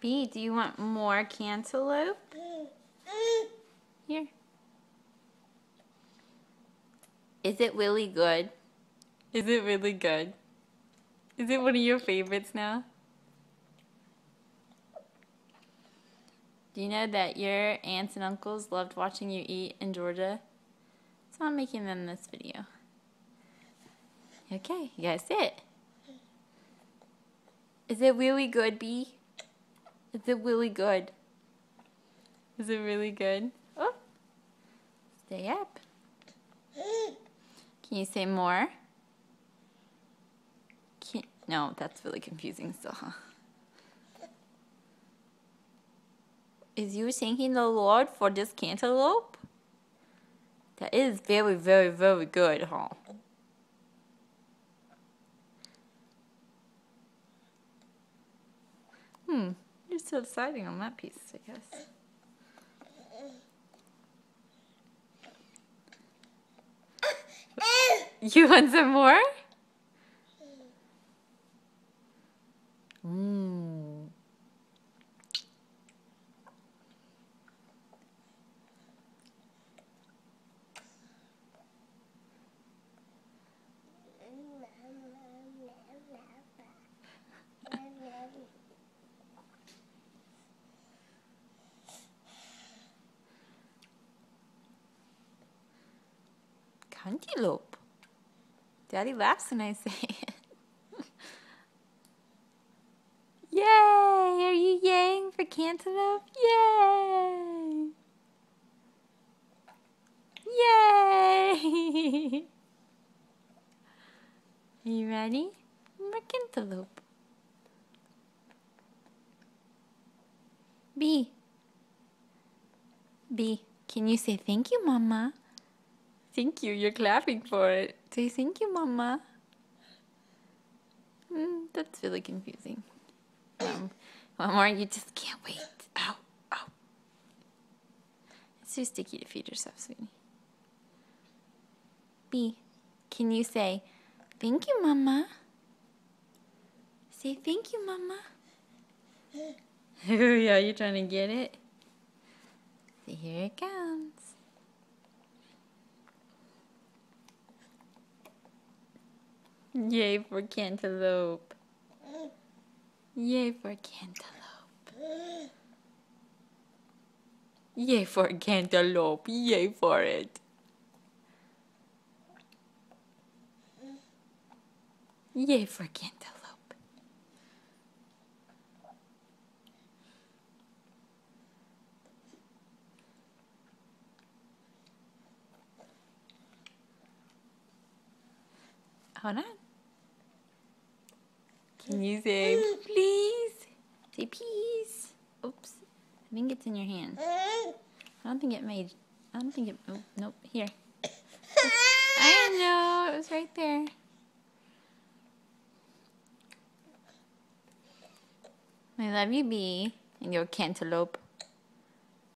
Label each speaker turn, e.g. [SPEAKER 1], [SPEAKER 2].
[SPEAKER 1] Bee, do you want more cantaloupe? Here. Is it really good? Is it really good? Is it one of your favorites now? Do you know that your aunts and uncles loved watching you eat in Georgia? So I'm making them this video. Okay, you guys sit. Is it really good, Bee? Is it really good? Is it really good? Oh, stay up. Can you say more? No, that's really confusing still, huh? Is you thanking the Lord for this cantaloupe? That is very, very, very good, huh? You're still deciding on that piece, I guess. You want some more? Cantaloupe. Daddy laughs when I say it. Yay! Are you yaying for cantaloupe? Yay! Yay! Are you ready? More cantaloupe. Bee. Bee, can you say thank you, Mama? Thank you. You're clapping for it. Say thank you, Mama. That's really confusing. One more. You just can't wait. Ow, ow. It's too sticky to feed yourself, sweetie. Bee, can you say thank you, Mama? Say thank you, Mama. Yeah, you're trying to get it? So here it comes. Yay for cantaloupe. Yay for cantaloupe. Yay for cantaloupe. Yay for it. Yay for cantaloupe. Hold on. Can you say please? Say peace. Oops. I think it's in your hand. I don't think it, oh, nope, here. I know, it was right there. I love you, Bee, and your cantaloupe.